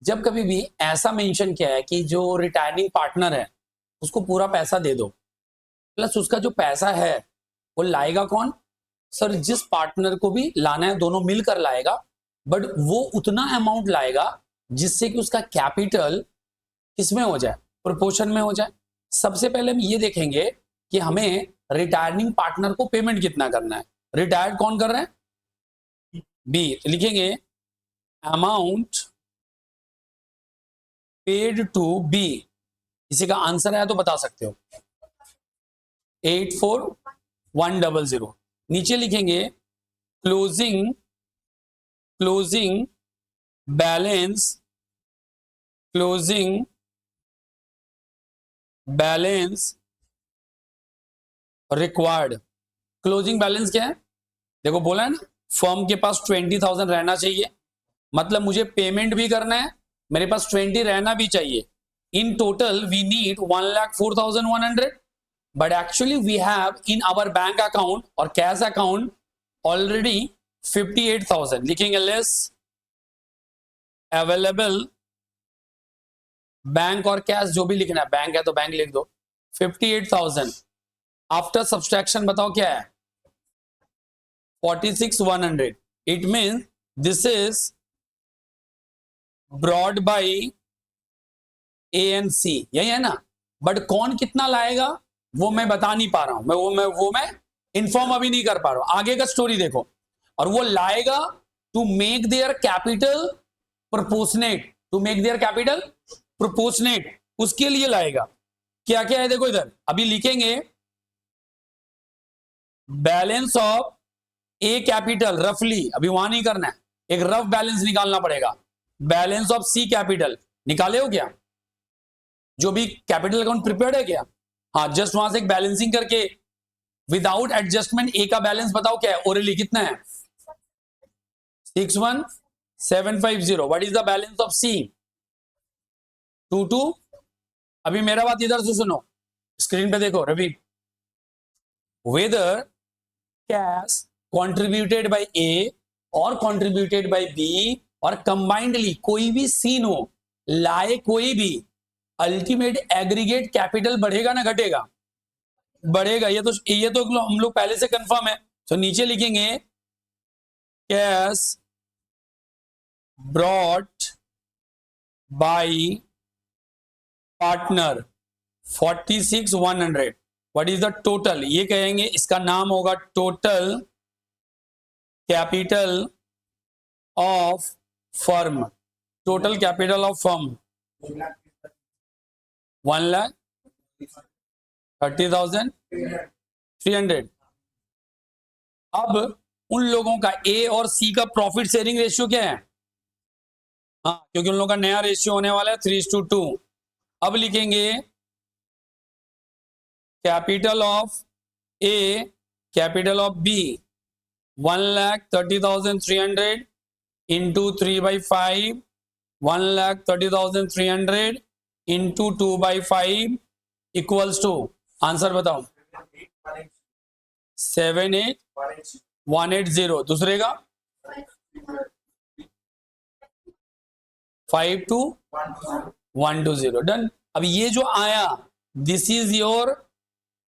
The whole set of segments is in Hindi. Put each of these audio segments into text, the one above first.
जब कभी भी ऐसा मेंशन किया है कि जो रिटायरिंग पार्टनर है उसको पूरा पैसा दे दो, प्लस उसका जो पैसा है वो लाएगा कौन? सर, जिस पार्टनर को भी लाना है दोनों मिलकर लाएगा, बट वो उतना अमाउंट लाएगा जिससे कि उसका कैपिटल किसमें हो जाए? प्रोपोर्शन में हो जाए। सबसे पहले हम ये देखेंगे कि हमें रिटायरिंग पार्टनर को पेमेंट कितना करना है। रिटायर्ड कौन कर रहे हैं? बी। तो लिखेंगे अमाउंट पेड टू बी। इसी का आंसर है तो बता सकते हो 84100। नीचे लिखेंगे closing balance required. Closing balance क्या है? देखो बोला है ना, फर्म के पास 20,000 रहना चाहिए, मतलब मुझे पेमेंट भी करना है, मेरे पास 20 रहना भी चाहिए। In total we need 1,04,100, but actually we have in our bank account और कैश अकाउंट ऑलरेडी 58,000। लिखेंगे लेस अवेलेबल बैंक और कैश, जो भी लिखना है, बैंक है तो बैंक लिख दो, 58,000 आफ्टर सब्सट्रैक्शन बताओ क्या है? 46,100। It mean this is brought by A and C, यही है ना। बट कौन कितना लाएगा वो मैं बता नहीं पा रहा हूं, वो मैं इन्फॉर्म अभी नहीं कर पा रहा हूं। आगे का स्टोरी देखो। और वो लाएगा to make their capital proportionate, उसके लिए लाएगा। क्या क्या है देखो इधर, अभी लिखेंगे बैलेंस ऑफ ए कैपिटल रफली, अभी वहां नहीं करना है, एक रफ बैलेंस निकालना पड़ेगा। बैलेंस ऑफ सी कैपिटल निकाले हो क्या? जो भी कैपिटल अकाउंट प्रिपेयर्ड है क्या? हाँ, जस्ट वहां से एक बैलेंसिंग करके विदाउट एडजस्टमेंट ए का बैलेंस बताओ क्या है? ओरली कितना है? 61,750। What is the balance of C? 22। अभी मेरा बात इधर से सुनो, स्क्रीन पे देखो Ravi. Whether cash contributed by A और कॉन्ट्रीब्यूटेड बाय बी और कंबाइंडली कोई भी सीन हो, लाए कोई भी, अल्टीमेट एग्रीगेट कैपिटल बढ़ेगा ना घटेगा? बढ़ेगा। ये तो हम लोग पहले से कंफर्म है। तो नीचे लिखेंगे cash brought by partner 46,100। What is the total? ये कहेंगे इसका नाम होगा total capital of firm. Total capital of firm 1,30,300। अब उन लोगों का ए और सी का प्रॉफिट शेयरिंग रेशियो क्या है? हाँ, क्योंकि उन लोगों का नया रेशियो होने वाला है 3:2। अब लिखेंगे capital of A capital of B 1,30,300 into 3/5, 1,30,300 into 2/5 equals to, answer बताओ 78,180। दूसरे का 52,120। डन। अब ये जो आया this is your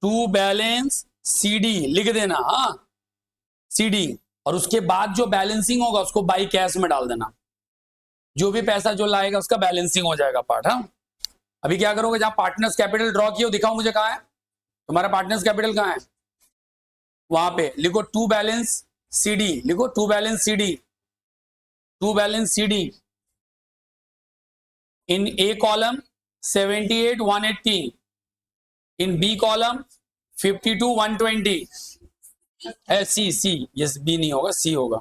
to balance CD, लिख देना। हाँ, सीडी। और उसके बाद जो बैलेंसिंग होगा उसको बाई कैश में डाल देना। जो भी पैसा जो लाएगा उसका बैलेंसिंग हो जाएगा पार्ट। हाँ, अभी क्या करोगे? जहां पार्टनर्स कैपिटल ड्रॉ किया दिखाओ मुझे, कहां है तुम्हारा पार्टनर्स कैपिटल? कहां है? वहां पे लिखो टू बैलेंस सीडी, लिखो to balance CD in A column 78,180, in B column 52,120। C yes, B नहीं होगा, सी होगा।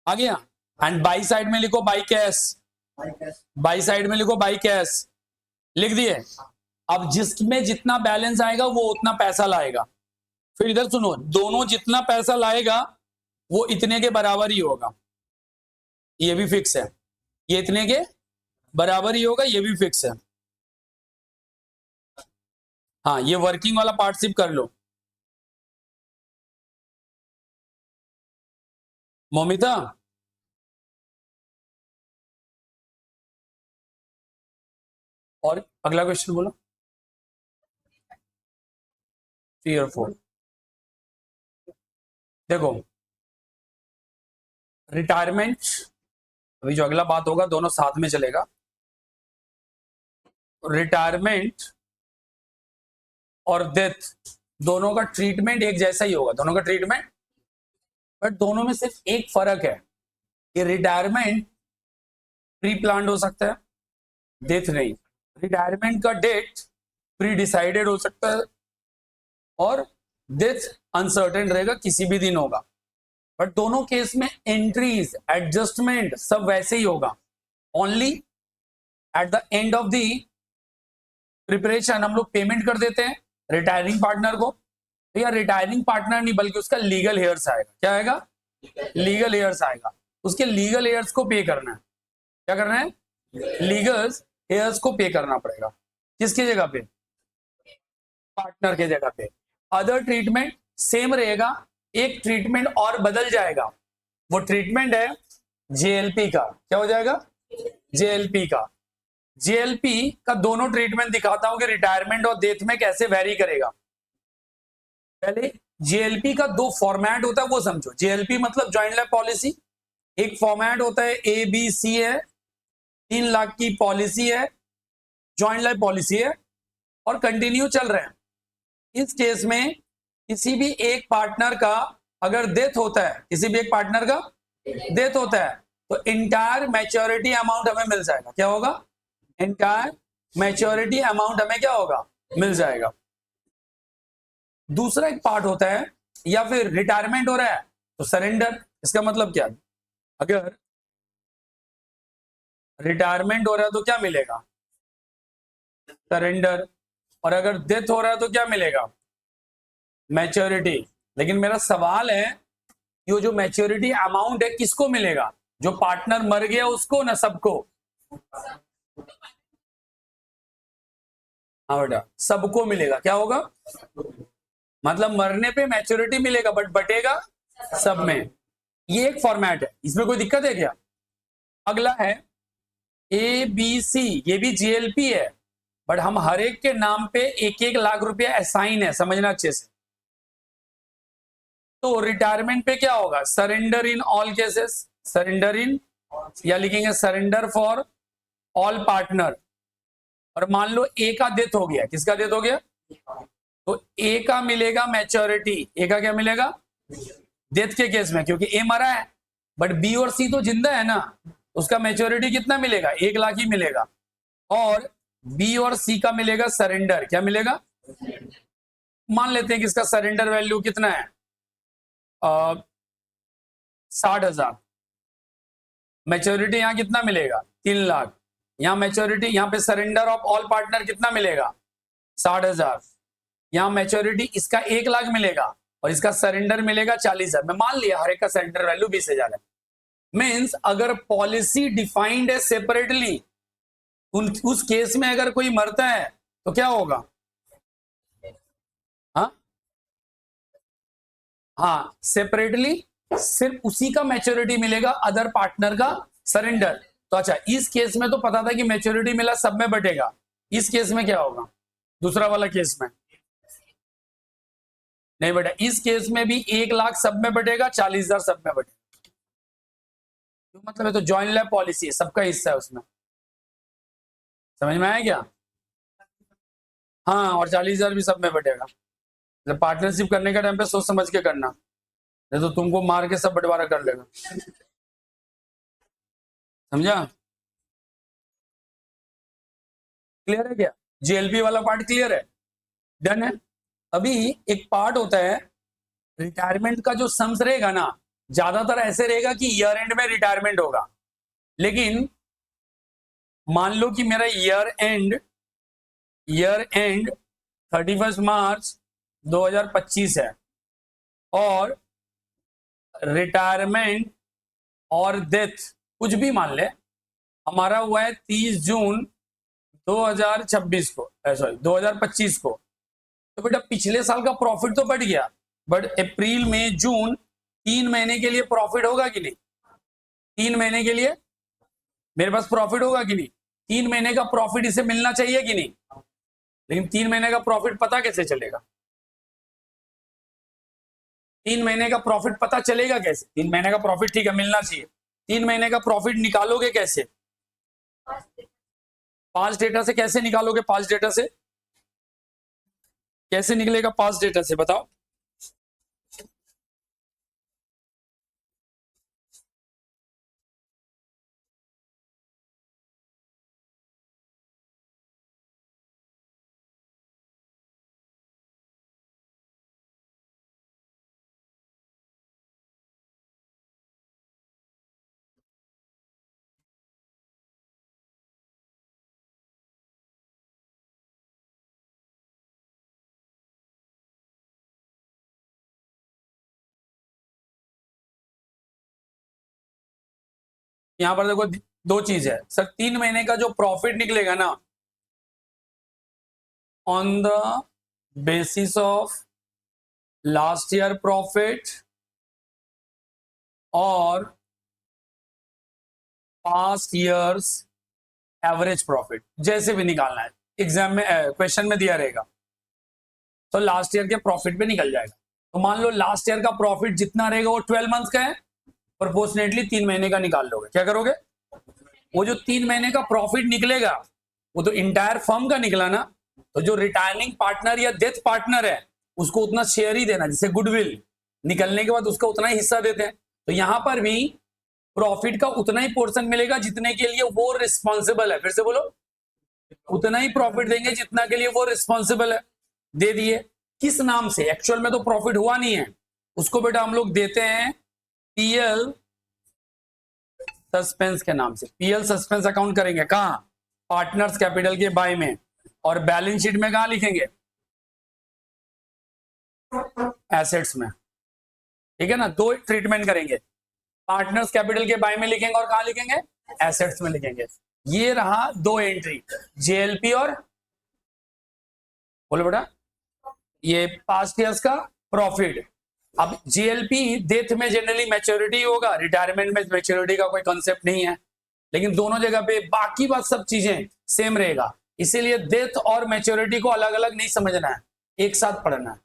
आ गया। एंड बाई साइड में लिखो बाई कैश, बाई साइड में लिखो बाई कैश, लिख दिए। अब जिसमें जितना बैलेंस आएगा वो उतना पैसा लाएगा। फिर इधर सुनो, दोनों जितना पैसा लाएगा वो इतने के बराबर ही होगा, ये भी फिक्स है। ये इतने के बराबर ही होगा, ये भी फिक्स है। हाँ, ये वर्किंग वाला पार्टशिप कर लो। मोमिता, और अगला क्वेश्चन बोलो, 3 और 4। देखो रिटायरमेंट, अभी जो अगला बात होगा दोनों साथ में चलेगा। रिटायरमेंट और डेथ दोनों का ट्रीटमेंट एक जैसा ही होगा, दोनों का ट्रीटमेंट, बट दोनों में सिर्फ एक फर्क है कि रिटायरमेंट प्री प्लान्ड हो सकता है, डेथ नहीं। रिटायरमेंट का डेट प्री डिसाइडेड हो सकता है और डेथ अनसर्टेन रहेगा, किसी भी दिन होगा। बट दोनों केस में एंट्रीज एडजस्टमेंट सब वैसे ही होगा। Only at the end of the preparation हम लोग पेमेंट कर देते हैं रिटायरिंग पार्टनर को, तो यार रिटायरिंग पार्टनर नहीं बल्कि उसका लीगल हेयर्स आएगा। क्या आएगा? लीगल हेयर्स आएगा। उसके लीगल हेयर्स को पे करना है। क्या करना है? लीगल हेयर्स को पे करना पड़ेगा। किसकी जगह पे? पार्टनर के जगह पे। अदर ट्रीटमेंट सेम रहेगा, एक ट्रीटमेंट और बदल जाएगा। वो ट्रीटमेंट है जेएलपी का। क्या हो जाएगा? जेएलपी का। जेएलपी का दोनों ट्रीटमेंट दिखाता हूं कि रिटायरमेंट और डेथ में कैसे वेरी करेगा। पहले जेएलपी का 2 फॉर्मेट होता है वो समझो। जेएलपी मतलब जॉइंट लाइफ पॉलिसी। एक फॉर्मेट होता है ABC है, 3 लाख की पॉलिसी है, जॉइंट लाइफ पॉलिसी है और कंटिन्यू चल रहे हैं। इस केस में किसी भी एक पार्टनर का अगर डेथ होता है, किसी भी एक पार्टनर का डेथ होता है तो इंटायर मैच्योरिटी अमाउंट हमें मिल जाएगा। क्या होगा? इंटायर मैच्योरिटी अमाउंट हमें क्या होगा? मिल जाएगा। दूसरा एक पार्ट होता है, या फिर रिटायरमेंट हो रहा है तो सरेंडर। इसका मतलब क्या? अगर रिटायरमेंट हो रहा है तो क्या मिलेगा? सरेंडर। और अगर डेथ हो रहा है तो क्या मिलेगा? मैच्योरिटी। लेकिन मेरा सवाल है ये जो मैच्योरिटी अमाउंट है किसको मिलेगा? जो पार्टनर मर गया उसको ना सबको? हाँ बेटा सबको मिलेगा। क्या होगा? मतलब मरने पे मैच्योरिटी मिलेगा बट बटेगा सब में। ये एक फॉर्मेट है, इसमें कोई दिक्कत है क्या? अगला है ABC, ये भी जेएलपी है बट हम हर एक के नाम पे 1-1 लाख रुपया असाइन है, समझना अच्छे से। तो रिटायरमेंट पे क्या होगा? Surrender in all cases, surrender इन, या लिखेंगे सरेंडर फॉर ऑल पार्टनर। और मान लो ए का डेथ हो गया, किसका डेथ हो गया? तो ए का मिलेगा मैच्योरिटी। ए का क्या मिलेगा? डेथ के केस में, क्योंकि ए मरा है बट बी और सी तो जिंदा है ना, उसका मैच्योरिटी कितना मिलेगा? 1 लाख ही मिलेगा। और बी और सी का मिलेगा सरेंडर। क्या मिलेगा? मान लेते हैं कि इसका सरेंडर वैल्यू कितना है? 60,000। मैच्योरिटी यहां कितना मिलेगा? 3 लाख। यहां मैच्योरिटी, यहां पे सरेंडर ऑफ ऑल पार्टनर कितना मिलेगा? 60,000। यहां मैच्योरिटी इसका 1 लाख मिलेगा और इसका सरेंडर मिलेगा 40,000। मैं मान लिया हर एक का सरेंडर वैल्यू 20,000 है। मीन्स अगर पॉलिसी डिफाइंड है सेपरेटली, उस केस में अगर कोई मरता है तो क्या होगा? हाँ सेपरेटली सिर्फ उसी का मैच्योरिटी मिलेगा, अदर पार्टनर का सरेंडर। तो अच्छा इस केस में तो पता था कि मैच्योरिटी मिला सब में बटेगा। इस केस में क्या होगा? दूसरा वाला केस में नहीं बेटा, इस केस में भी 1 लाख सब में बटेगा, 40,000 सब में बटेगा। तो मतलब है तो जॉइंट लाइफ पॉलिसी है, सबका हिस्सा है उसमें। समझ में आया क्या? हाँ और 40,000 भी सब में बटेगा। जब पार्टनरशिप करने का टाइम पे सोच समझ के करना, नहीं तो तुमको मार के सब बंटवारा कर लेगा। समझा? क्लियर है क्या? जेएलपी वाला पार्ट क्लियर है? डन है। अभी एक पार्ट होता है रिटायरमेंट का, जो सम्स रहेगा ना ज्यादातर ऐसे रहेगा कि ईयर एंड में रिटायरमेंट होगा। लेकिन मान लो कि मेरा ईयर एंड 31 मार्च 2025 है और रिटायरमेंट और डेथ कुछ भी मान ले हमारा हुआ है 30 जून 2026 को, सॉरी 2025 को। तो बेटा पिछले साल का प्रॉफिट तो बढ़ गया बट अप्रैल मई जून 3 महीने के लिए प्रॉफिट होगा कि नहीं? 3 महीने के लिए मेरे पास प्रॉफिट होगा कि नहीं? 3 महीने का प्रॉफिट इसे मिलना चाहिए कि नहीं, लेकिन 3 महीने का प्रॉफिट पता कैसे चलेगा? 3 महीने का प्रॉफिट पता चलेगा कैसे? 3 महीने का प्रॉफिट ठीक है मिलना चाहिए, 3 महीने का प्रॉफिट निकालोगे कैसे? 5 डेटा से कैसे निकालोगे? 5 डेटा से कैसे निकलेगा? 5 डेटा से बताओ। यहां पर देखो दो चीज है सर, 3 महीने का जो प्रॉफिट निकलेगा ना, on the basis of last year profit और पास्ट ईयर्स एवरेज प्रॉफिट, जैसे भी निकालना है, एग्जाम में क्वेश्चन में दिया रहेगा, तो लास्ट ईयर के प्रॉफिट पे निकल जाएगा। तो मान लो लास्ट ईयर का प्रॉफिट जितना रहेगा वो 12 मंथ का है, प्रोपोर्शनेटली 3 महीने का निकाल लोगे। क्या करोगे? वो जो 3 महीने का प्रॉफिट निकलेगा वो तो इंटायर फर्म का निकला ना, तो जो रिटायरिंग पार्टनर या डेथ पार्टनर है उसको उतना शेयर ही देना, जैसे गुडविल निकलने के बाद उसका उतना ही हिस्सा देते हैं, तो यहां पर भी प्रॉफिट का उतना ही पोर्शन मिलेगा जितने के लिए वो रिस्पॉन्सिबल है। फिर से बोलो, उतना ही प्रॉफिट देंगे जितना के लिए वो रिस्पॉन्सिबल है। दे दिए किस नाम से? एक्चुअल में तो प्रॉफिट हुआ नहीं है, उसको बेटा हम लोग देते हैं पीएल सस्पेंस के नाम से। पीएल सस्पेंस अकाउंट करेंगे कहां? पार्टनर्स कैपिटल के बाय में, और बैलेंस शीट में कहां लिखेंगे? एसेट्स में। ठीक है ना, दो ट्रीटमेंट करेंगे, पार्टनर्स कैपिटल के बाय में लिखेंगे और कहां लिखेंगे? एसेट्स में लिखेंगे। ये रहा दो एंट्री, जेएलपी और बोलो बेटा ये पास्ट ईयर्स का प्रॉफिट। अब जेएलपी डेथ में जनरली मैच्योरिटी होगा, रिटायरमेंट में मैच्योरिटी का कोई कॉन्सेप्ट नहीं है, लेकिन दोनों जगह पे बाकी बात सब चीजें सेम रहेगा, इसीलिए डेथ और मैच्योरिटी को अलग अलग नहीं समझना है, एक साथ पढ़ना है।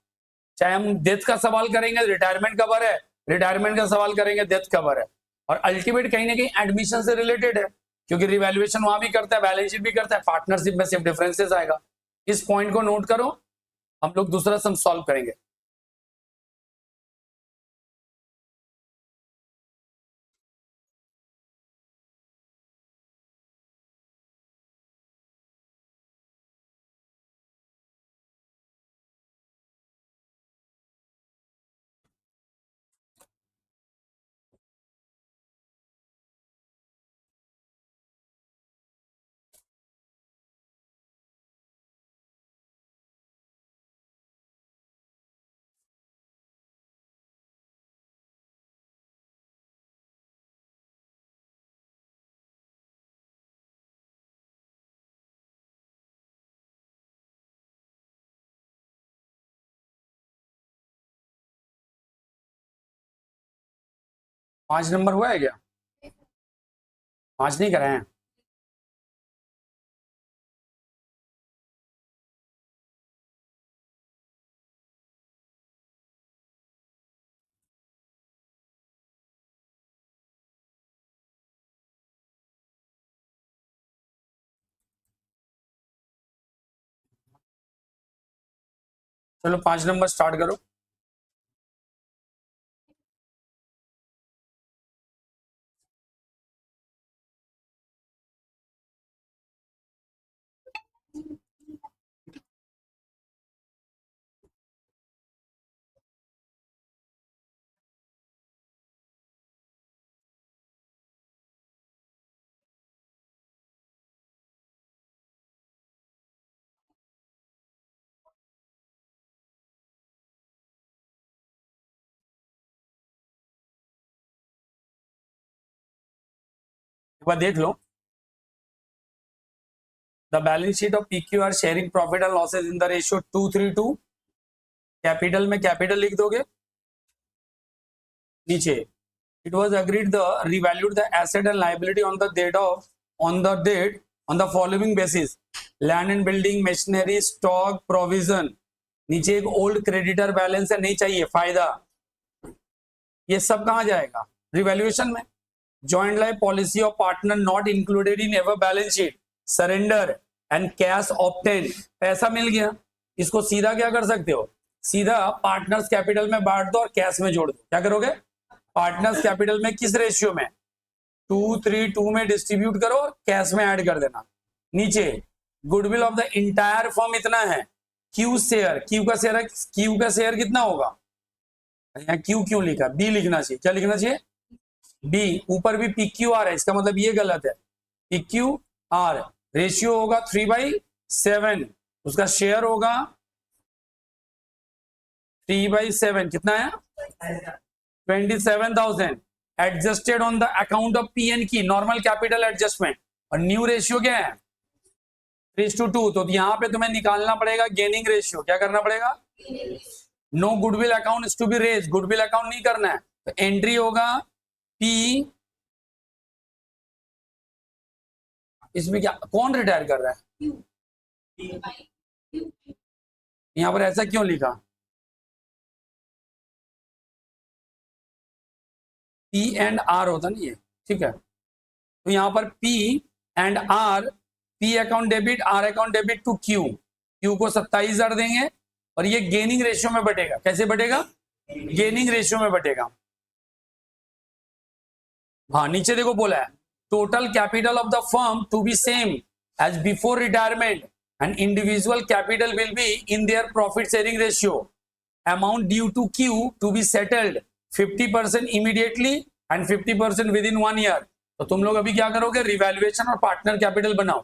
चाहे हम डेथ का सवाल करेंगे रिटायरमेंट कवर है, रिटायरमेंट का सवाल करेंगे डेथ कवर है, और अल्टीमेट कहीं ना कहीं एडमिशन से रिलेटेड है, क्योंकि रिवैल्यूएशन वहां भी करता है, बैलेंस शीट भी करता है, पार्टनरशिप में सिर्फ डिफरेंसेस आएगा। इस पॉइंट को नोट करो, हम लोग दूसरा सम सॉल्व करेंगे। पांच नंबर हुआ है क्या? पांच नहीं कराए हैं? चलो 5 नंबर स्टार्ट करो। एक बार देख लो, the balance sheet of PQR sharing profit and losses in the ratio 2:3, capital में कैपिटल लिख दोगे, नीचे it was agreed the revalued the asset and liability on the date on the following basis, land and building, machinery, stock, provision, नीचे एक ओल्ड क्रेडिटर बैलेंस है, नहीं चाहिए, फायदा, ये सब कहां जाएगा, रिवैल्यूएशन में। Joint life policy of partner not included in ever balance sheet, surrender and cash obtain, पैसा मिल गया, इसको सीधा क्या कर सकते हो, सीधा पार्टनर्स कैपिटल में बांट दो और कैश में जोड़ दो। क्या करोगे, पार्टनर्स कैपिटल में किस रेशियो में, 2:3:2 में डिस्ट्रीब्यूट करो और कैश में ऐड कर देना। नीचे goodwill of the entire firm इतना है, क्यू शेयर, क्यू का शेयर है, क्यू का शेयर कितना होगा, यहाँ क्यू क्यों लिखा, बी लिखना चाहिए, क्या लिखना चाहिए, बी। ऊपर भी पी क्यू आर है, इसका मतलब ये गलत है, पी क्यू आर, रेशियो होगा 3/7, उसका शेयर होगा 3/7, कितना है 27,000, adjusted on the account of P N की, नॉर्मल कैपिटल एडजस्टमेंट, और न्यू रेशियो क्या है 3:2, तो यहाँ पे तुम्हें निकालना पड़ेगा गेनिंग रेशियो, क्या करना पड़ेगा, no goodwill account is to be raise, goodwill account नहीं करना है, तो एंट्री होगा पी, इसमें क्या, कौन रिटायर कर रहा है, यहां पर ऐसा क्यों लिखा, पी एंड आर होता नहीं है, ठीक है, तो यहां पर P and R, P account debit, R account debit to Q, Q को 27,000 देंगे और ये गेनिंग रेशियो में बटेगा, कैसे बटेगा, गेनिंग रेशियो में बटेगा। हाँ नीचे देखो बोला है, total capital of the firm to be same as before retirement and individual capital will be in their profit sharing ratio, amount due to Q to be settled 50% immediately and 50% within 1 year. तो तुम लोग अभी क्या करोगे, रिवैल्यूएशन और पार्टनर कैपिटल बनाओ।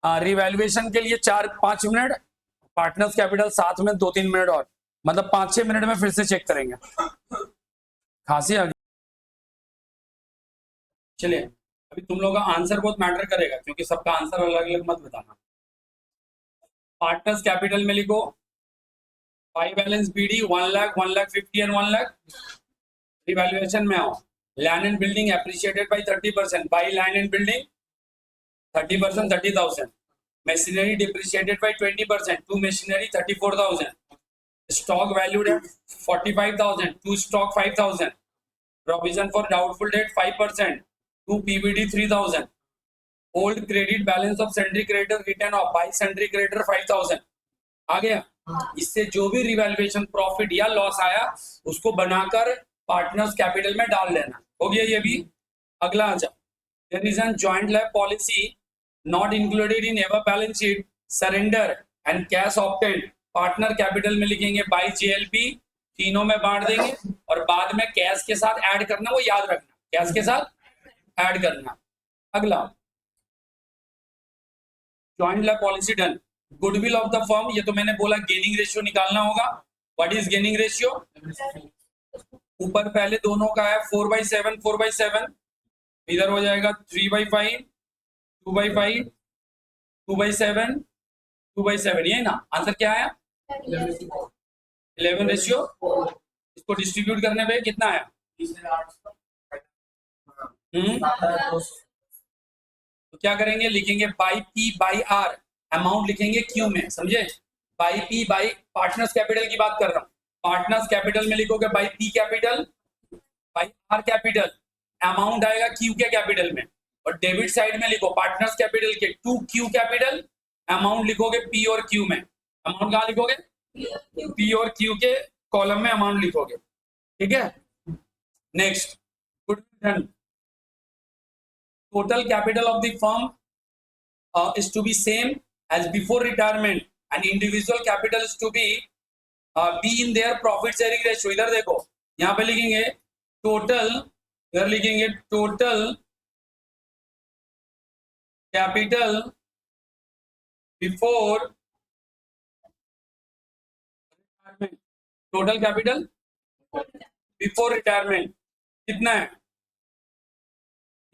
रिवैल्यूएशन के लिए 4-5 मिनट, पार्टनर्स कैपिटल साथ में 2-3 मिनट और, मतलब 5-6 मिनट में फिर से चेक करेंगे। खांसी आ गई, चलिए अभी तुम लोग का आंसर बहुत मैटर करेगा क्योंकि सबका आंसर अलग अलग मत बताना। पार्टनर्स कैपिटल में लिखो by balance BD 1 lakh, 1,50,000 and 1 lakh. Revaluation में आओ, land and building appreciated by 30%, by land and building 30%, 30,000। Machinery depreciated by 20%, to machinery 34,000। Stock valued at 45,000, to stock 5,000। Provision for doubtful debt 5%, to PVD 3,000। Old credit balance of sundry creditor written off by sundry creditor 5,000। आ गया। इससे जो भी रिवैल्यूएशन प्रॉफिट या लॉस आया उसको बनाकर पार्टनर्स कैपिटल में डाल लेना। हो गया ये भी। अगला आ जाओ, there is an joint life policy not included in ever balance sheet, surrender and cash obtained. Partner capital में लिखेंगे बाई जेएलपी, तीनों में बांट देंगे और बाद में कैश के साथ ऐड करना, वो याद रखना, कैश के साथ ऐड करना। अगला joint life policy done. Goodwill of the firm, ये तो मैंने बोला गेनिंग रेशियो निकालना होगा। What is gaining ratio? ऊपर पहले दोनों का है 4/7, 4/7, इधर हो जाएगा 3/5, 2/5, 2/7, 2/7, ये ना आंसर क्या आया 11 रेशियो। इसको डिस्ट्रीब्यूट करने पे कितना आया? तो क्या करेंगे, लिखेंगे by P by R, amount लिखेंगे क्यू में, समझे? By P by, partners capital की बात कर रहा हूँ, पार्टनर्स कैपिटल में लिखोगे by P capital by R capital, amount आएगा क्यू के कैपिटल में। और डेबिट साइड में लिखो पार्टनर्स कैपिटल के टू क्यू कैपिटल, अमाउंट लिखोगे पी और क्यू में। अमाउंट कहाँ लिखोगे? पी और क्यू के कॉलम में अमाउंट लिखोगे, ठीक है। Next, goodwill done. Total capital of the firm is to be same as before retirement and individual capital is to be in their profit sharing ratio। इधर देखो, यहाँ पे लिखेंगे total, इधर लिखेंगे total capital before retirement, total capital before retirement कितना है?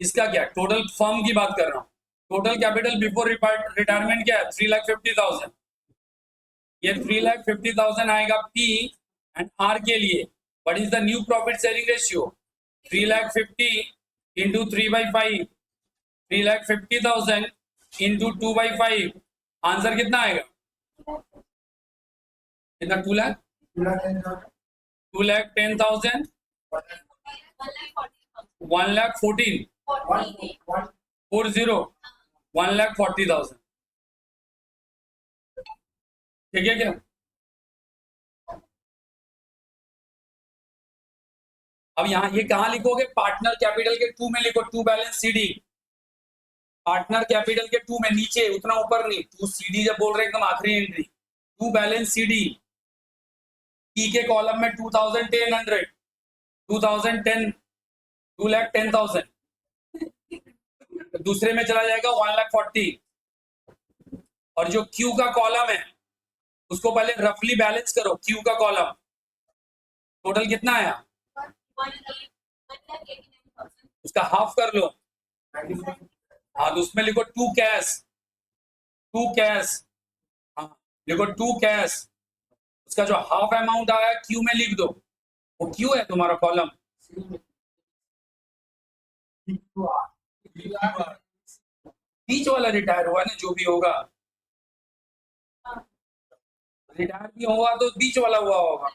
इसका क्या, टोटल फर्म की बात कर रहा हूं। टोटल कैपिटल बिफोर रिटायरमेंट क्या है? 3,50,000। ये 3,50,000 आएगा पी एंड आर के लिए। What is the new profit sharing ratio? 3,50,000 into 3/5, 3,50,000 into 2/5, answer कितना आएगा? कितना? 2 लाख, 2,10,000, 1,14,000, 1,40,000, ठीक है क्या? अब यहाँ ये कहाँ लिखोगे? पार्टनर कैपिटल के 2 में लिखो, 2 बैलेंस सीडी। पार्टनर कैपिटल के 2 में, नीचे, उतना ऊपर नहीं। 2 सीडी जब बोल रहे एकदम आखिरी एंट्री, 2 बैलेंस सीडी। ई के कॉलम में 2,10, 2010, 2,10,000। दूसरे में चला जाएगा 1,40,000। और जो क्यू का कॉलम है उसको पहले रफली बैलेंस करो। क्यू का कॉलम टोटल कितना आया? उसका हाफ कर लो। हाँ, तो उसमें लिखो 2 कैश, 2 कैश। हाँ, लिखो 2 कैश। उसका जो हाफ अमाउंट आया क्यू में लिख दो। वो क्यू है तुम्हारा कॉलम। बीच वाला रिटायर हुआ ना, जो भी होगा रिटायर भी होगा तो बीच वाला हुआ होगा।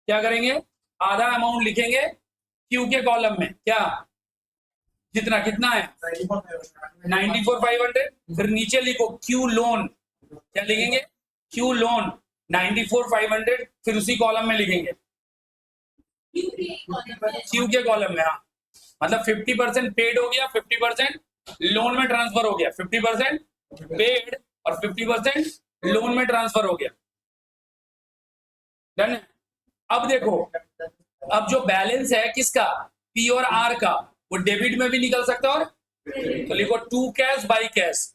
क्या करेंगे? आधा अमाउंट लिखेंगे क्यू के कॉलम में। क्या? जितना कितना है? 94,500। फिर नीचे लिखो क्यू लोन। क्या लिखेंगे? Q loan 94,500। फिर उसी कॉलम में लिखेंगे क्यू के कॉलम में। हाँ, मतलब 50% पेड हो गया, 50% लोन में ट्रांसफर हो गया। 50% पेड और 50% लोन में ट्रांसफर हो गया। डन। अब देखो, अब जो बैलेंस है किसका? पी और आर का, वो डेबिट में भी निकल सकता है। और तो लिखो 2 cash by cash,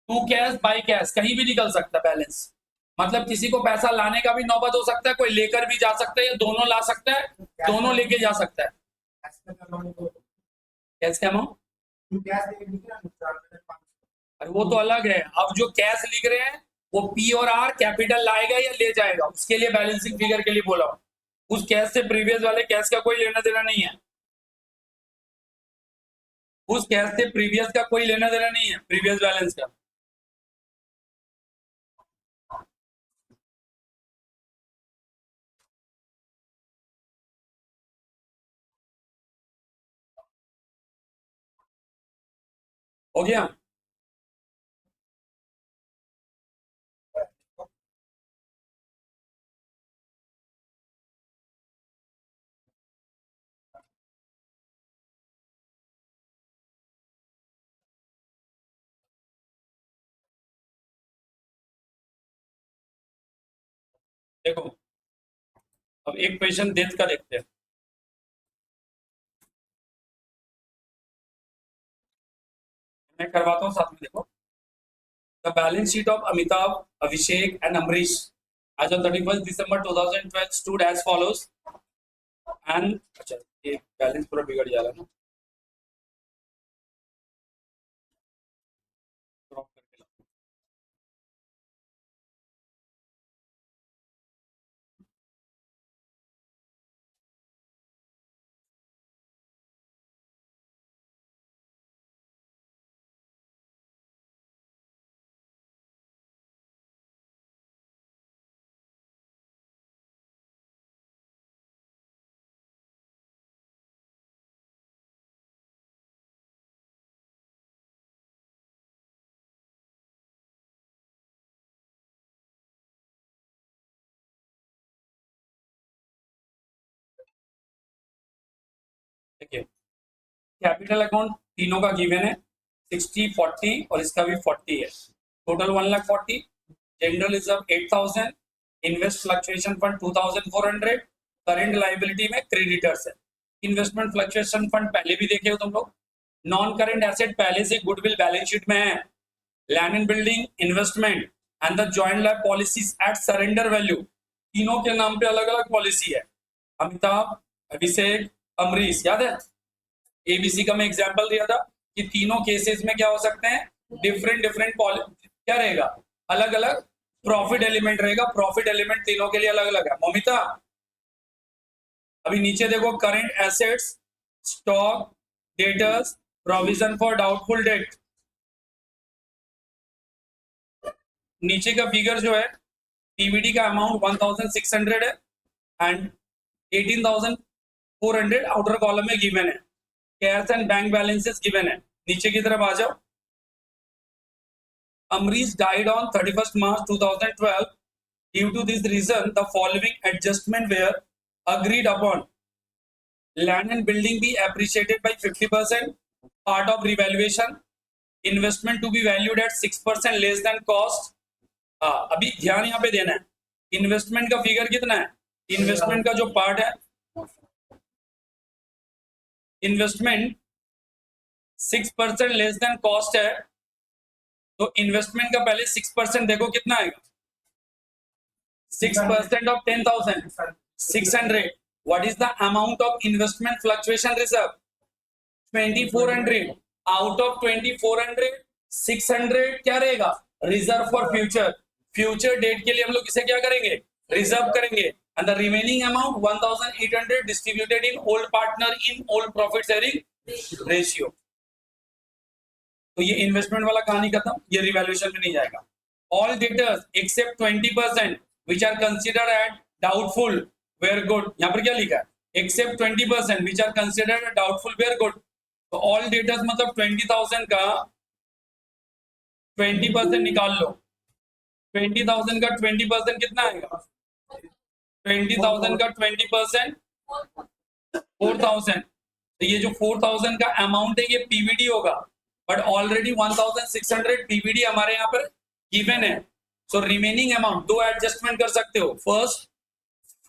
2 cash by cash, कहीं भी निकल सकता है बैलेंस। मतलब किसी को पैसा लाने का भी नौबत हो सकता है, कोई लेकर भी जा सकता है, या दोनों ला सकता है, दोनों लेके जा सकता है। कैश का अमाउंट, अरे वो तो अलग है। अब जो कैश लिख रहे हैं वो पी और आर कैपिटल लाएगा या ले जाएगा, उसके लिए बैलेंसिंग फिगर के लिए बोला हूं। उस कैश से प्रीवियस वाले कैश का कोई लेना देना नहीं है। उस कैश से प्रीवियस का कोई लेना देना नहीं है, प्रीवियस बैलेंस का। हो गया? देखो, अब एक क्वेश्चन डेथ का देखते हैं। मैं करवाता हूँ साथ में। देखो, the balance sheet of Amitabh, Abhishek and Amrish as on 31st December 2012 stood as follows and अच्छा, ये बैलेंस पूरा बिगड़ जा रहा है ना। क्रॉप करके लाओ। देखिए, कैपिटल अकाउंट तीनों का गिवन है, 60, 40 और इसका भी 40 है। Total 1,40,000। General reserve 8,000, invest fluctuation fund 2,400, current liability में क्रेडिटर्स है। इन्वेस्टमेंट फ्लक्चुएशन फंड पहले भी देखे हो तुम लोग। नॉन करंट एसेट पहले से गुडविल बैलेंस शीट में है। Land and building, investment and the joint life policies at surrender value, तीनों के नाम पे अलग अलग पॉलिसी है। अमिताभ, अभिषेक, अमरीश, याद है? एबीसी का मैं एग्जांपल दिया था कि तीनों केसेस में क्या हो सकते हैं, डिफरेंट डिफरेंट क्या रहेगा, अलग अलग प्रॉफिट एलिमेंट रहेगा। प्रॉफिट एलिमेंट तीनों के लिए अलग अलग है। मोमिता, अभी नीचे देखो, current assets, stock, debtors, provision for doubtful date, नीचे का फिगर जो है पीवीडी का अमाउंट 1600 है एंड 18,400 आउटर कॉलम में गिवन है। Cash and bank balances given है। नीचे की तरफ आ जाओ। Amrish died on 31st March 2012. Due to this reason, the following adjustment were agreed upon. Land and building be appreciated by 50%, part of revaluation, investment to be valued at 6% less than cost. अभी ध्यान यहाँ पे देना है, इन्वेस्टमेंट का फिगर कितना है, इन्वेस्टमेंट का जो पार्ट है, इन्वेस्टमेंट 6% लेस देन कॉस्ट है, तो इन्वेस्टमेंट का पहले 6% देखो कितना आएगा, 6% of 10,600. What is the amount of investment fluctuation reserve? 2,400. Out of 2,400, 600 क्या रहेगा, reserve for future, future debt के लिए हम लोग इसे क्या करेंगे, रिजर्व करेंगे, and the remaining amount 1,800 distributed in old partner in old profit sharing ratio. तो ये इन्वेस्टमेंट वाला कहानी खत्म, ये रिवैल्यूएशन में नहीं जाएगा। All debtors except 20% which are considered at doubtful were good. यहाँ पर क्या लिखा है, except 20% which are considered at doubtful were good. तो all debtors मतलब 20,000 का 20% निकाल लो, 20,000 का 20% कितना आएगा, 20,000 का 20% 4,000। तो ये जो 4,000 का अमाउंट है ये पीवीडी होगा, बट ऑलरेडी 1,600 पीवीडी हमारे यहाँ पर गिवन है। सो रिमेनिंग अमाउंट दो एडजस्टमेंट कर सकते हो। First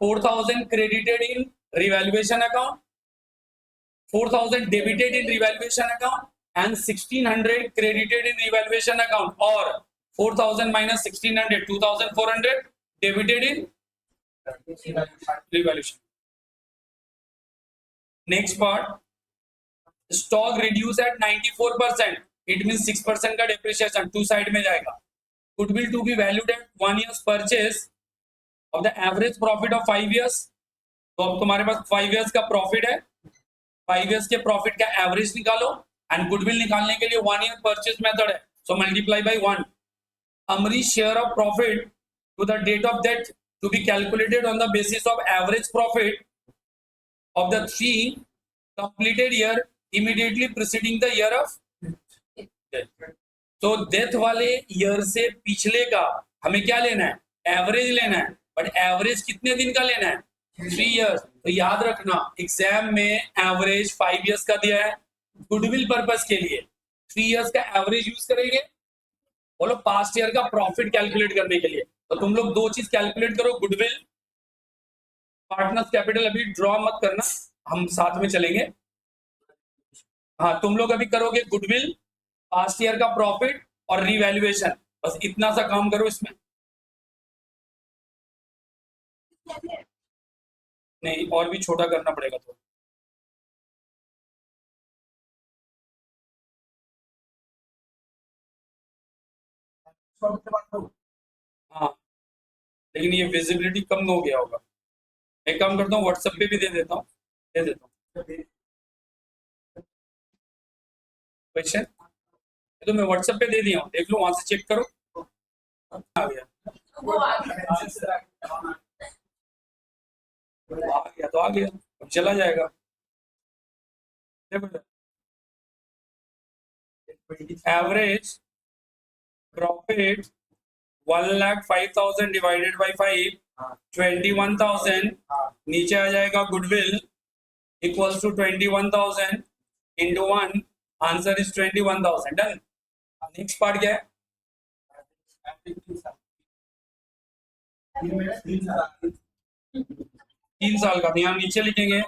4,000 credited in revaluation account, 4,000 debited in revaluation account and 1,600 credited in revaluation account, और 4,000 minus 1,600 2,400 debited in revaluation. Next part, stock reduce at 94%, it mean 6% का डेप्रिसिएशन टू साइड में जाएगा। Goodwill to be valued at 1 year's purchase of the average profit of 5 years। तो अब तुम्हारे पास 5 years का प्रॉफिट है, 5 years के प्रॉफिट का एवरेज निकालो, एंड गुडविल निकालने के लिए 1 year परचेज मेथड है, so multiply by 1। Amrish share of profit to the date of death to be calculated on the basis of average profit of the 3 completed year immediately preceding the year of death। तो डेथ वाले ईयर से पिछले का हमें क्या लेना है, एवरेज लेना है, बट एवरेज कितने दिन का लेना है, 3 years। तो याद रखना एग्जाम में एवरेज 5 years का दिया है, गुडविल पर्पस के लिए 3 years का एवरेज यूज करेंगे, बोलो पास्ट ईयर का प्रॉफिट कैलकुलेट करने के लिए। तो तुम लोग दो चीज कैलकुलेट करो, गुडविल, पार्टनर्स कैपिटल अभी ड्रॉ मत करना, हम साथ में चलेंगे। हाँ, तुम लोग अभी करोगे गुडविल, पास्ट ईयर का प्रॉफिट और रिवैल्यूएशन, बस इतना सा काम करो इसमें। नहीं, और भी छोटा करना पड़ेगा तो। हाँ, लेकिन ये विजिबिलिटी कम हो गया होगा। एक काम करता हूँ, व्हाट्सएप पे भी दे देता हूँ, क्वेश्चन तो मैं व्हाट्सएप पे दे दिया हूँ, देख लो, वहां से चेक करो। आ गया तो आ गया, अब चला जाएगा। Average profit 1,05,000 divided by 5, 21,000। नीचे आ जाएगा goodwill equals to 21,000 into 1, answer is 21,000। Done. Next part क्या है, 3 साल का, यहाँ नीचे लिखेंगे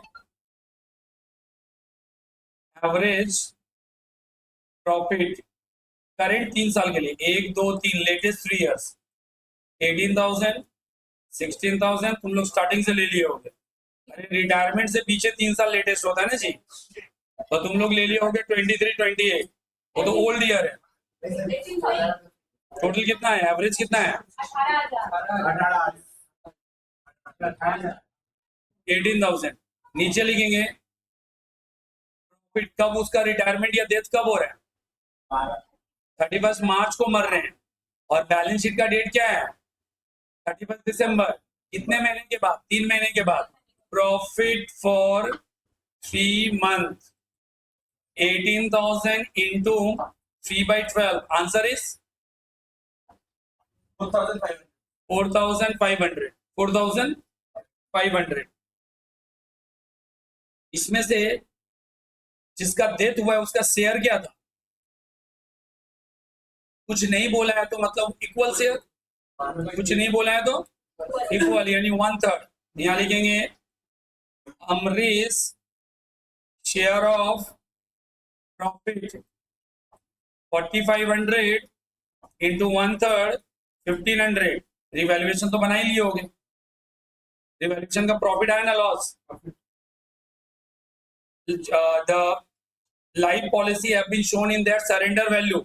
एवरेज प्रॉफिट करेंट 3 साल के लिए, 1 2 3 लेटेस्ट 3 years, 18,000 16,000 तुम लोग स्टार्टिंग से ले लिए होगे। अरे रिटायरमेंट से पीछे 3 साल लेटेस्ट होता है ना जी, तो तुम लोग ले लिए होगे 23 28, वो तो ओल्ड ईयर है। टोटल कितना है, एवरेज कितना है, 18,000। नीचे लिखेंगे प्रॉफिट कब उसका रिटायरमेंट या डेथ कब हो रहा है? 31 मार्च को मर रहे हैं और बैलेंस शीट का डेट क्या है? 31 दिसंबर। कितने महीने के बाद? 3 महीने के बाद। Profit for 3 month 18,000 into 3/12. Answer is 4,500. 4,500. इसमें से जिसका डेथ हुआ है उसका शेयर क्या था? कुछ नहीं बोला है तो मतलब इक्वल शेयर, कुछ नहीं बोला है तो इक्वल, यानी 1/3। यहां लिखेंगे Amrish share of profit 4,500 into 1/3 1,500। Revaluation तो बना ही लिए होगे। रिवैल्यूएशन का प्रॉफिट आया ना loss? the life policy have been shown in their surrender value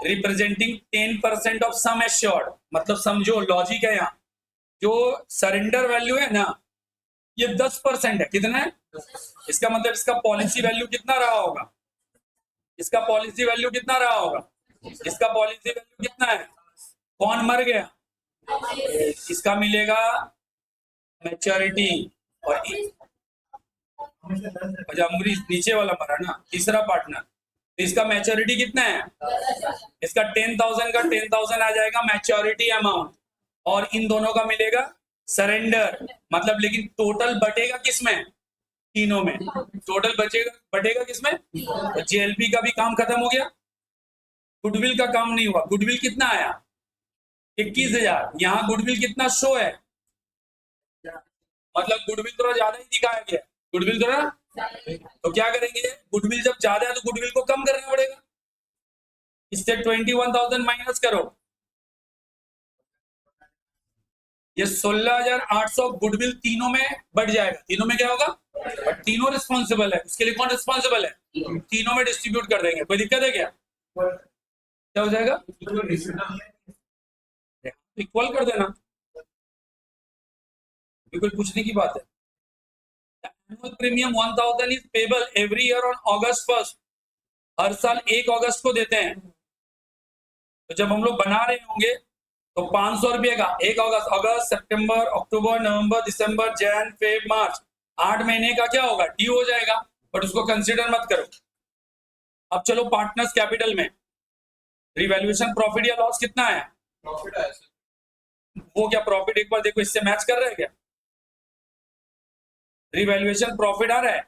representing 10% of sum assured। मतलब समझो लॉजिक है यहाँ, जो सरेंडर वैल्यू है ना ये 10% है। कितना है? इसका मतलब इसका पॉलिसी वैल्यू कितना रहा होगा? इसका पॉलिसी वैल्यू कितना रहा होगा? इसका पॉलिसी वैल्यू कितना है? कौन मर गया? इसका मिलेगा मैच्योरिटी। और अच्छा अमरीश नीचे वाला मरा ना, तीसरा पार्टनर, तो इसका मैच्योरिटी कितना है? इसका 10,000 का 10,000 आ जाएगा मैच्योरिटी अमाउंट, और इन दोनों का मिलेगा सरेंडर। मतलब लेकिन टोटल बटेगा किसमें? तीनों में। टोटल बटेगा किसमें? तो जेएलपी का भी काम खत्म हो गया, गुडविल का काम नहीं हुआ। गुडविल कितना आया? 21,000। यहाँ गुडविल कितना शो है? मतलब गुडविल थोड़ा ज्यादा ही दिखाया गया। गुडविल थोड़ा, तो क्या करेंगे? गुडविल जब ज्यादा है तो गुडविल को कम करना पड़ेगा। इससे 21,000 माइनस करो, ये 16,800 गुडविल तीनों में बढ़ जाएगा। तीनों में क्या होगा? बट तीनों रिस्पॉन्सिबल है, उसके लिए कौन रिस्पॉन्सिबल है? तीनों में डिस्ट्रीब्यूट कर देंगे। कोई दिक्कत है क्या? क्या हो जाएगा? इक्वल कर देना, बिल्कुल पूछने की बात है। Annual premium 1,000 is payable every year on August 1st। हर साल 1 अगस्त को देते हैं। तो जब हम लोग बना रहे होंगे तो 500 रुपये का 1 अगस्त, अगस्त, सितंबर, अक्टूबर, नवंबर, दिसंबर, जैन, फेब, मार्च, 8 महीने का क्या होगा? ड्यू हो जाएगा, बट उसको कंसीडर मत करो। अब चलो पार्टनर्स कैपिटल में रिवैल्यूएशन प्रॉफिट या लॉस कितना है? प्रॉफिट है सर। वो क्या प्रॉफिट एक बार देखो इससे मैच कर रहा है क्या? रिवैल्यूएशन प्रॉफिट आ रहा है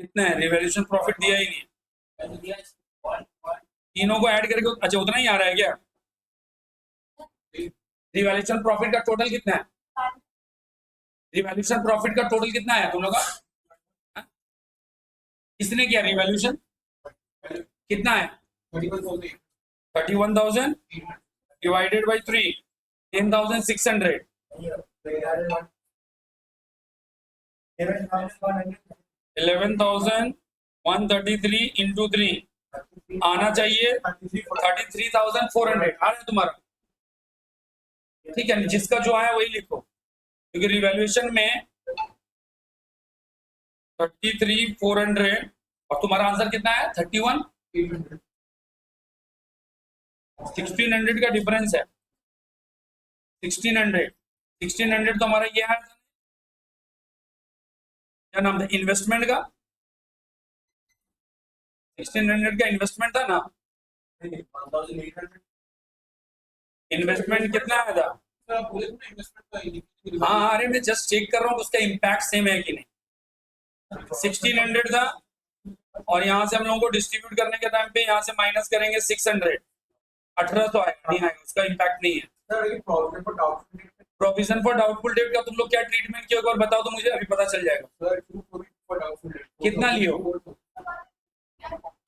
कितना है? रिवैल्यूएशन प्रॉफिट दिया ही नहीं, तीनों को ऐड करके अच्छा उतना ही आ रहा है क्या? रिवैल्यूएशन प्रॉफिट का टोटल कितना है? रिवैल्यूएशन प्रॉफिट का टोटल कितना है तुम लोग का? किसने किया रिवैल्यूएशन? कितना है? 31,000 डिवाइडेड बाई 3, 10,600। 11,133 इंटू 3 आना चाहिए 33,400। आ रहा है तुम्हारा? ठीक है, जिसका जो आया वही लिखो, क्योंकि रिवैल्यूएशन में 33,400 और तुम्हारा आंसर कितना है? 31,100। 1,600 का डिफरेंस है। 1,600 तो हमारा ये है, क्या नाम था इन्वेस्टमेंट का? 1,600 का इन्वेस्टमेंट था ना? इन्वेस्टमेंट कितना आया था? हाँ अरे मैं जस्ट चेक कर रहा हूँ उसका इम्पैक्ट सेम है कि नहीं। 1,600 था और यहाँ से हम लोगों को डिस्ट्रीब्यूट करने के टाइम पे यहाँ से माइनस करेंगे 600, 1800 आएगा, नहीं आएगा, उसका इम्पैक्ट नहीं है। प्रोविजन फॉर डाउटफुल डेट का तुम लोग क्या ट्रीटमेंट किया एक बार बताओ तो मुझे, अभी पता चल जाएगा। कितना लियो?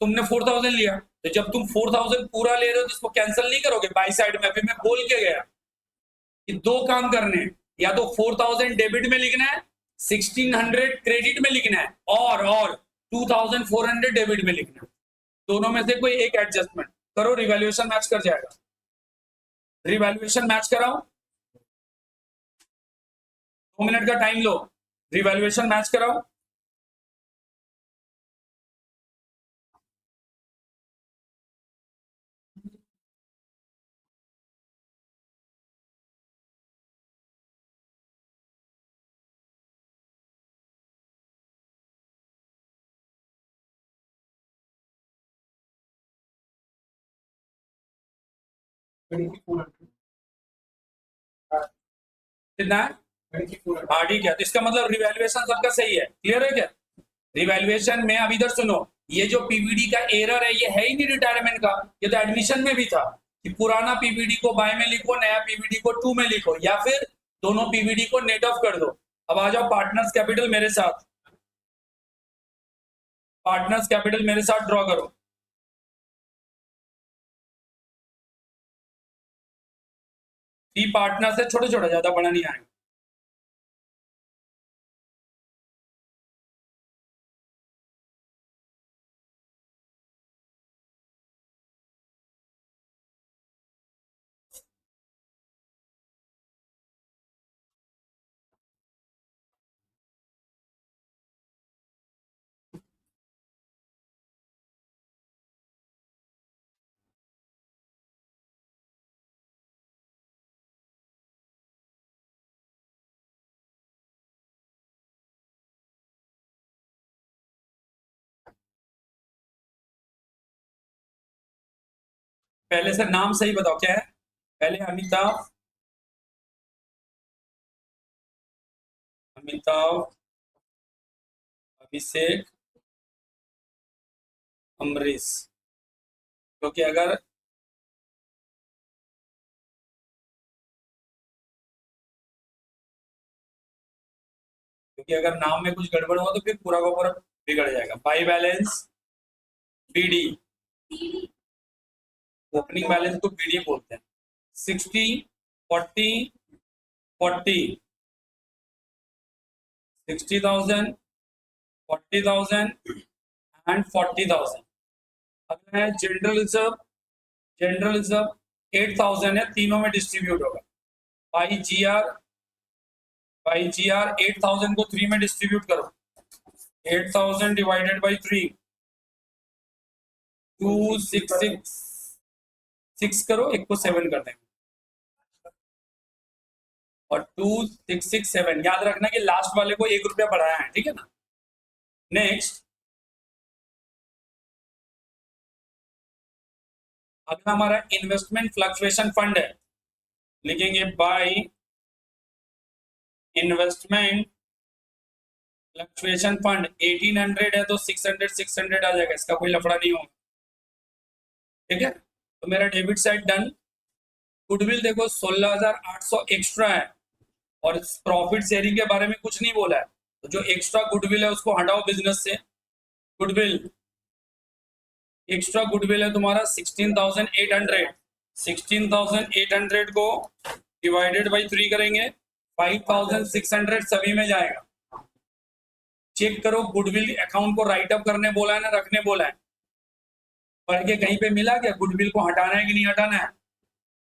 तुमने 4,000 लिया, तो जब तुम 4,000 पूरा ले रहे हो तो इसको कैंसिल नहीं करोगे बाई साइड में? अभी मैं बोल के गया कि 2 काम करने हैं, या तो 4,000 डेबिट में लिखना है, 1,600 क्रेडिट में लिखना है, और 2,400 डेबिट में लिखना है। दोनों में से कोई एक एडजस्टमेंट करो, रिवैल्यूएशन मैच कर जाएगा। रिवैल्यूएशन मैच कराओ, 2 मिनट का टाइम लो, रिवैल्यूएशन मैच कराओ। कितना है? हाँ ठीक है, तो इसका मतलब रिवैल्यूएशन सबका सही है, क्लियर है क्या? रिवैल्यूएशन में अब इधर सुनो, ये जो पीवीडी का एरर है ये है ही नहीं रिटायरमेंट का, ये तो एडमिशन में भी था कि पुराना पीवीडी को बाय में लिखो, नया पीवीडी को टू में लिखो, या फिर दोनों पीवीडी को नेट ऑफ कर दो। अब आ जाओ पार्टनर्स कैपिटल मेरे साथ, पार्टनर्स कैपिटल मेरे साथ ड्रॉ करो। पार्टनर्स है, छोटे छोटे, ज्यादा बड़ा नहीं आएगा। पहले से नाम सही बताओ क्या है? पहले अमिताभ, अमिताभ, अभिषेक, अमरीश। क्योंकि अगर नाम में कुछ गड़बड़ हुआ तो फिर पूरा का पूरा बिगड़ जाएगा। By balance BD, opening balance को बीडी बोलते हैं। 60 40 40, 60,000 40,000 एंड 40,000। अगला है जनरल रिजर्व, जनरल रिजर्व 8,000 है, तीनों में डिस्ट्रीब्यूट होगा। बाई जी आर 8,000 को 3 में डिस्ट्रीब्यूट करो, 8,000 डिवाइडेड बाई 3, 266 करो, एक को 7 कर देंगे, और 2667। याद रखना कि लास्ट वाले को 1 रुपया बढ़ाया है, ठीक है ना। नेक्स्ट, अगला हमारा इन्वेस्टमेंट फ्लक्चुएशन फंड है, लिखेंगे बाय इन्वेस्टमेंट फ्लक्चुएशन फंड। 1800 है तो 600 आ जाएगा, इसका कोई लफड़ा नहीं होगा, ठीक है। तो मेरा डेबिट साइड डन। गुडविल देखो 16,800 एक्स्ट्रा है, और प्रॉफिट शेयरिंग के बारे में कुछ नहीं बोला है, तो जो एक्स्ट्रा गुडविल है उसको हटाओ बिजनेस से। गुडविल, एक्स्ट्रा गुडविल है तुम्हारा 16,800, 16,800 को डिवाइडेड बाई 3 करेंगे, 5,600 सभी में जाएगा। चेक करो गुडविल अकाउंट को राइट अप करने बोला है ना रखने बोला है, पढ़ के कहीं पे मिला क्या गुडविल को हटाना है कि नहीं हटाना है?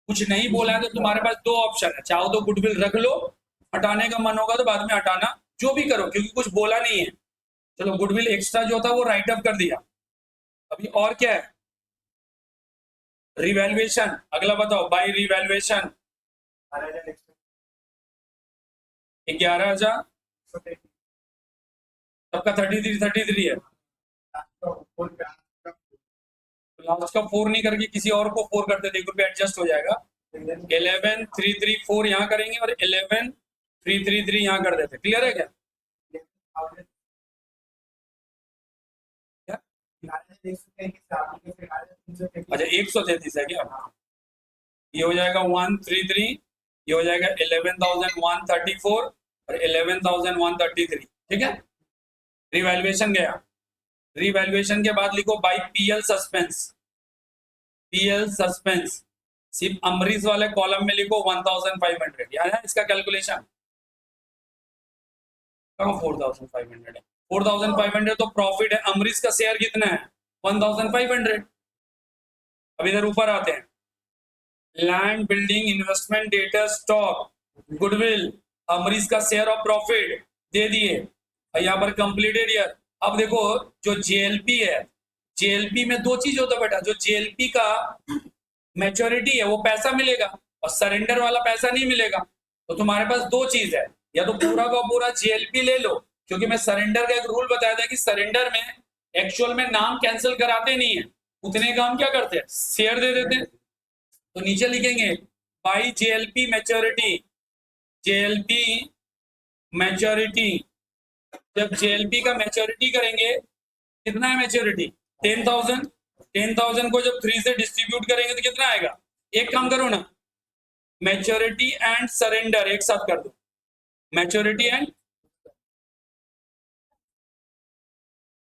कुछ नहीं बोला है तो तुम्हारे पास 2 ऑप्शन है, चाहो तो गुडविल रख लो, हटाने का मन होगा तो बाद में हटाना, जो भी करो, क्योंकि कुछ बोला नहीं है। चलो गुडविल एक्स्ट्रा जो था वो राइट अप कर दिया। अभी और क्या है? रिवैल्यूएशन, अगला बताओ। बाय रिवैल्यूएशन 11,000, सबका 33 है, लास्ट का 4 नहीं करके किसी और को 4 करते थे, 1 रुपया एडजस्ट हो जाएगा। 11,334 यहाँ करेंगे और 11,333 यहाँ कर देते। क्लियर है क्या? अच्छा 133 है क्या? ये हो जाएगा 133, ये हो जाएगा 11,134 और 11,133, ठीक है। रिवैल्यूएशन गया। रिवैल्यूएशन के बाद लिखो by PL suspense, PL suspense सिर्फ अमरीश वाले कॉलम में लिखो 1,500। याद है इसका कैलकुलेशन? 4,500 है, 4,500 तो प्रॉफिट है। अमरीश का शेयर कितना है? 1,500। अब इधर ऊपर आते हैं, land building investment data stock goodwill, Amrish का शेयर ऑफ प्रॉफिट दे दिए, और यहाँ पर कंप्लीटेड ईयर। अब देखो जो जेएलपी है, जेएलपी में 2 चीज होता है बेटा, जो जेएलपी का मैच्योरिटी है वो पैसा मिलेगा, और सरेंडर वाला पैसा नहीं मिलेगा। तो तुम्हारे पास 2 चीज है, या तो पूरा का पूरा जेएलपी ले लो, क्योंकि मैं सरेंडर का एक रूल बताया था कि सरेंडर में एक्चुअल में नाम कैंसिल कराते नहीं है, उतने का हम क्या करते हैं, शेयर दे देते हैं। तो नीचे लिखेंगे by JLP maturity, JLP maturity. जब जेएलपी का मैच्योरिटी करेंगे, कितना है मैच्योरिटी? 10,000। 10,000 को जब 3 से डिस्ट्रीब्यूट करेंगे तो कितना आएगा? एक काम करो ना, मैच्योरिटी एंड सरेंडर एक साथ कर दो, मैच्योरिटी एंड।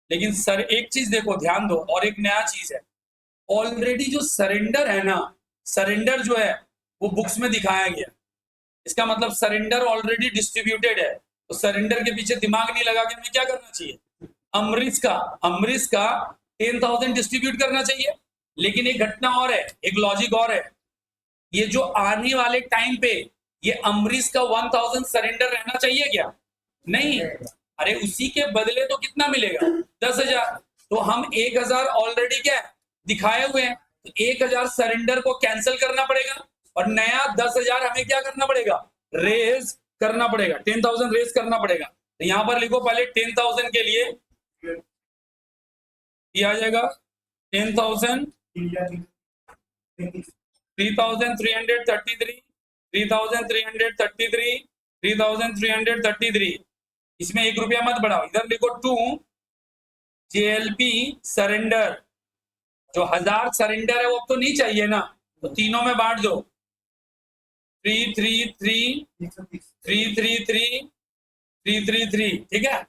लेकिन सर एक चीज देखो, ध्यान दो, और एक नया चीज है, ऑलरेडी जो सरेंडर है ना, सरेंडर जो है वो बुक्स में दिखाया गया, इसका मतलब सरेंडर ऑलरेडी डिस्ट्रीब्यूटेड है, तो सरेंडर के पीछे दिमाग नहीं लगा के हमें क्या करना चाहिए? अमरीश का 10,000 डिस्ट्रीब्यूट करना चाहिए। लेकिन एक घटना और है, एक लॉजिक और है, ये जो आने वाले टाइम पे ये अमरीश का 1,000 सरेंडर रहना चाहिए क्या? नहीं, अरे उसी के बदले तो कितना मिलेगा? 10,000। तो हम 1,000 ऑलरेडी क्या है दिखाए हुए हैं, तो 1,000 सरेंडर को कैंसिल करना पड़ेगा और नया 10,000 हमें क्या करना पड़ेगा? रेज करना पड़ेगा, 10,000 रेज करना पड़ेगा। तो यहां पर लिखो पहले 10,000 के लिए आ जाएगा 10,000, 3,333, 3,333, 3,333। इसमें 1 रुपया मत बढ़ाओ, इधर लिखो 2 जेएलपी सरेंडर। जो 1,000 सरेंडर है वो अब तो नहीं चाहिए ना, तो तीनों में बांट दो, 333, 333, 333। ठीक है,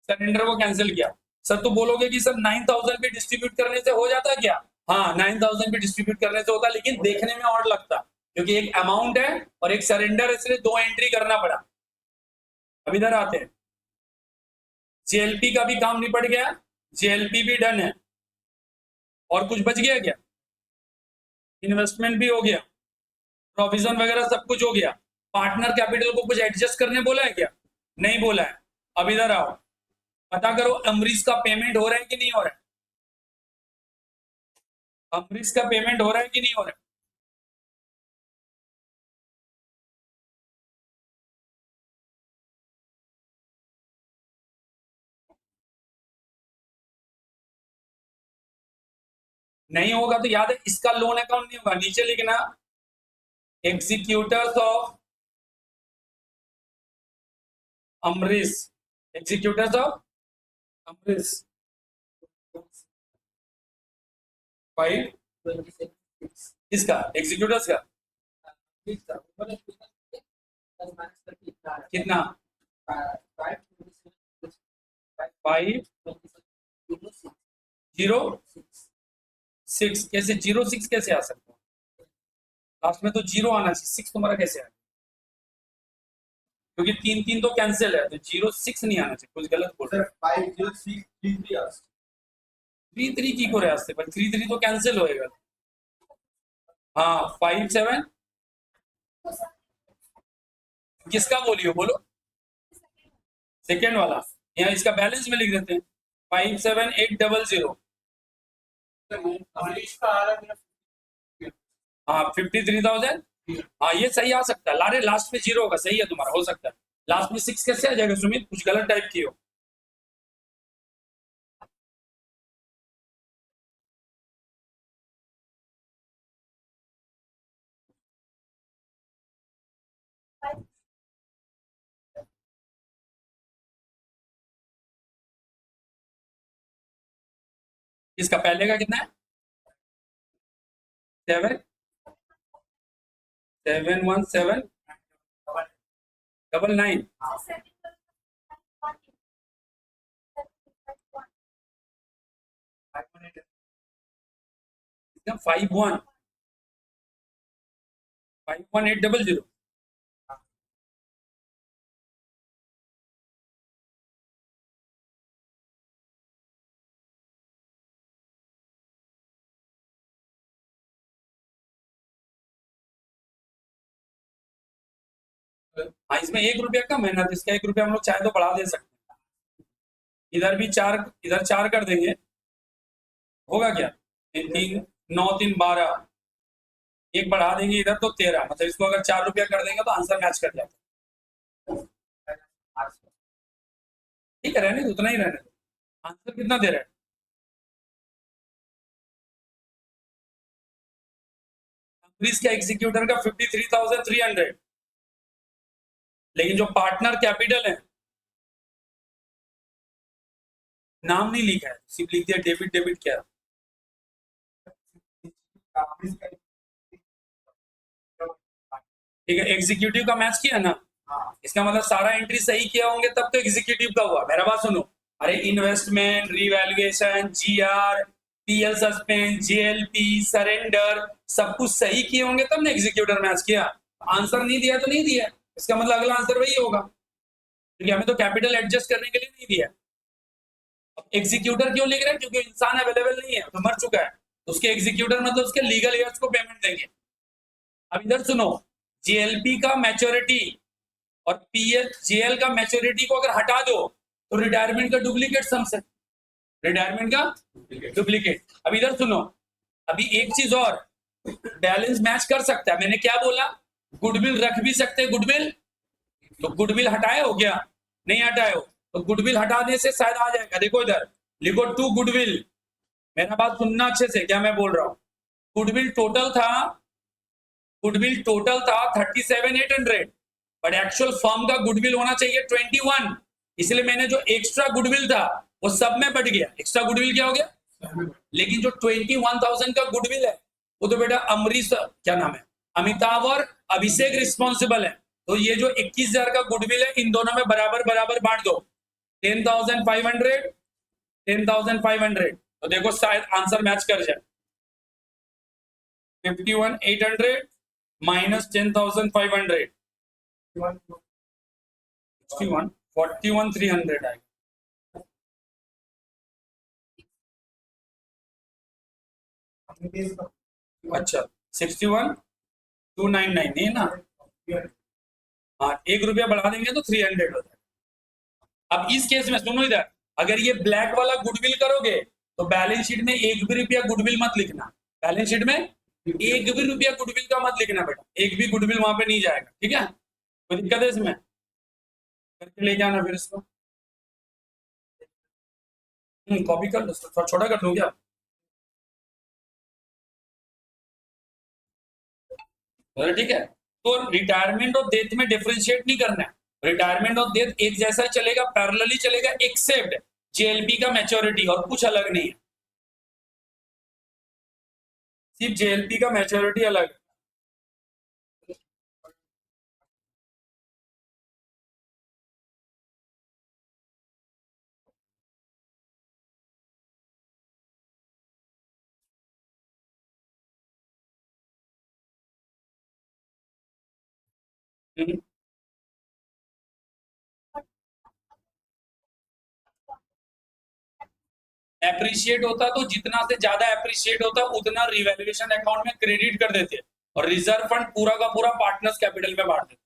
सरेंडर को कैंसिल किया। सर तो बोलोगे कि सर 9,000 पे डिस्ट्रीब्यूट करने से हो जाता क्या? हाँ, 9,000 पे डिस्ट्रीब्यूट करने से होता, लेकिन देखने में और लगता, क्योंकि एक अमाउंट है और एक सरेंडर है, इसलिए 2 एंट्री करना पड़ा। अब इधर आते हैं, जेएलपी का भी काम निपट गया, जेएलपी भी डन है। और कुछ बच गया क्या? इन्वेस्टमेंट भी हो गया, प्रोविजन वगैरह सब कुछ हो गया। पार्टनर कैपिटल को कुछ एडजस्ट करने बोला है क्या? नहीं बोला है। अब इधर आओ, पता करो अमरीश का पेमेंट हो रहा है कि नहीं हो रहा है? अमरीश का पेमेंट हो रहा है कि नहीं हो रहा है? नहीं होगा तो याद है, इसका लोन अकाउंट नहीं होगा, नीचे लिखना executors of Amrish, executors of Amrish 5, किसका? एग्जीक्यूटर्स का कितना? 506। कैसे 06 कैसे आ सकता है? लास्ट में तो 0 आना चाहिए, 6 तुम्हारा कैसे आया? क्योंकि 3 तो कैंसिल है, तो 06 नहीं आना चाहिए, कुछ गलत बोल रहे हो। 3 की को रास्ते पर 3 तो कैंसिल होएगा। हाँ 5-7 किसका बोलियो, बोलो सेकेंड वाला। यहाँ इसका बैलेंस में लिख देते हैं 57800। हाँ 53,000। हाँ ये सही आ सकता है, लारे लास्ट में 0 होगा, सही है तुम्हारा, हो सकता है। लास्ट में 6 कैसे आ जाएगा सुमित? कुछ गलत टाइप की हो। इसका पहले का कितना है? 7,717,999। 5,1,5,1,800। हाँ इसमें 1 रुपया कम है ना, तो इसका 1 रुपया हम लोग चाहे तो बढ़ा दे सकते हैं। इधर भी 4, इधर 4 कर देंगे, होगा क्या? 3, 9, 3, 12। 1 बढ़ा देंगे इधर तो 13, मतलब इसको अगर 4 रुपया कर देंगे तो आंसर मैच कर जाता है। ठीक है, रहने दो, उतना ही रहने दो। आंसर कितना दे रहा है? इंक्रीज क्या एग्जीक्यूटर का 53,300, लेकिन जो पार्टनर कैपिटल है नाम नहीं लिखा है, सिर्फ लिख दिया डेबिट। डेबिट क्या ठीक है, एग्जीक्यूटिव का मैच किया ना, इसका मतलब सारा एंट्री सही किया होंगे तब तो एग्जीक्यूटिव का हुआ। मेरा बात सुनो, अरे investment, revaluation, GR, PL suspense, JLP, surrender, सब कुछ सही किए होंगे तब ना एग्जीक्यूटर मैच किया। आंसर नहीं दिया तो नहीं दिया, इसका मतलब अगला आंसर वही होगा, क्योंकि हमें तो कैपिटल एडजस्ट करने के लिए नहीं दिया। एग्जीक्यूटर क्यों लिख रहे हैं? क्योंकि इंसान अवेलेबल नहीं है, तो मर चुका है, तो उसके एग्जीक्यूटर मतलब उसके लीगल एयर्स को पेमेंट देंगे। अब इधर सुनो, जेएलपी का मैच्योरिटी और पीएल जेएल का मैच्योरिटी को अगर हटा दो तो रिटायरमेंट का डुप्लीकेट सम्स है, रिटायरमेंट का डुप्लीकेट। अब इधर सुनो, अभी एक चीज और, बैलेंस मैच कर सकता है। मैंने क्या बोला? गुडविल रख भी सकते हैं, गुडविल, तो गुडविल हटाए हो क्या? नहीं हटाए हो, तो गुडविल हटाने से शायद आ जाएगा। देखो इधर लिखो टू गुडविल, मेरा बात सुनना अच्छे से, क्या मैं बोल रहा हूं। गुडविल टोटल था 37,800, बट एक्चुअल फर्म का गुडविल होना चाहिए 21, इसलिए मैंने जो एक्स्ट्रा गुडविल था वो सब में बढ़ गया। एक्स्ट्रा गुडविल क्या हो गया? लेकिन जो 21,000 का गुडविल है वो तो बेटा अमरीश, क्या नाम है, अमिताभ और अभिषेक रिस्पॉन्सिबल है। तो ये जो 21,000 का गुडविल है इन दोनों में बराबर बराबर बांट दो, 10,500, 10,500, तो देखो शायद आंसर मैच कर जाए। 51,800 माइनस 10,500, 41,300 आएगा। अच्छा 61,299 नहीं ना, हाँ 1 रुपया बढ़ा देंगे तो 300 हो जाएगा। अब इस केस में सुनो इधर, अगर ये ब्लैक वाला गुडविल करोगे तो बैलेंस शीट में 1 भी रुपया गुडविल मत लिखना, बैलेंस शीट में 1 भी रुपया गुडविल का मत लिखना बेटा, 1 भी गुडविल वहां पे नहीं जाएगा, ठीक है? कोई दिक्कत है इसमें? करके ले जाना फिर इसको, कॉपी कर लो, थोड़ा छोटा कर दूं क्या? ठीक है, तो रिटायरमेंट और डेथ में डिफरेंशिएट नहीं करना है। रिटायरमेंट और डेथ एक जैसा चलेगा, पैरेलली चलेगा, एक्सेप्ट जेएलपी का मैच्योरिटी, और कुछ अलग नहीं है, सिर्फ जेएलपी का मैच्योरिटी अलग है। एप्रिशिएट होता तो जितना से ज्यादा एप्रिशिएट होता उतना रिवैल्यूएशन अकाउंट में क्रेडिट कर देते, और रिजर्व फंड पूरा का पूरा पार्टनर्स कैपिटल में बांट देते।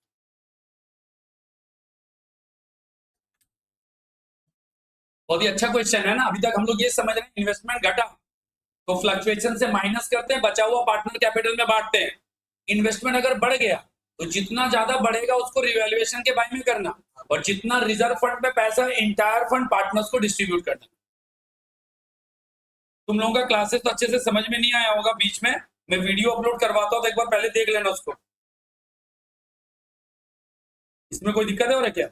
बहुत ही अच्छा क्वेश्चन है ना। अभी तक हम लोग ये समझ रहे हैं इन्वेस्टमेंट घटा तो फ्लक्चुएशन से माइनस करते हैं, बचा हुआ पार्टनर कैपिटल में बांटते हैं। इन्वेस्टमेंट अगर बढ़ गया तो जितना ज्यादा बढ़ेगा उसको रिवैल्यूएशन के बारे में करना, और जितना रिजर्व फंड में पैसा इंटायर फंड पार्टनर्स को डिस्ट्रीब्यूट करना। तुम लोगों का क्लासेस तो अच्छे से समझ में नहीं आया होगा, बीच में मैं वीडियो अपलोड करवाता हूँ तो एक बार पहले देख लेना उसको। इसमें कोई दिक्कत है और क्या?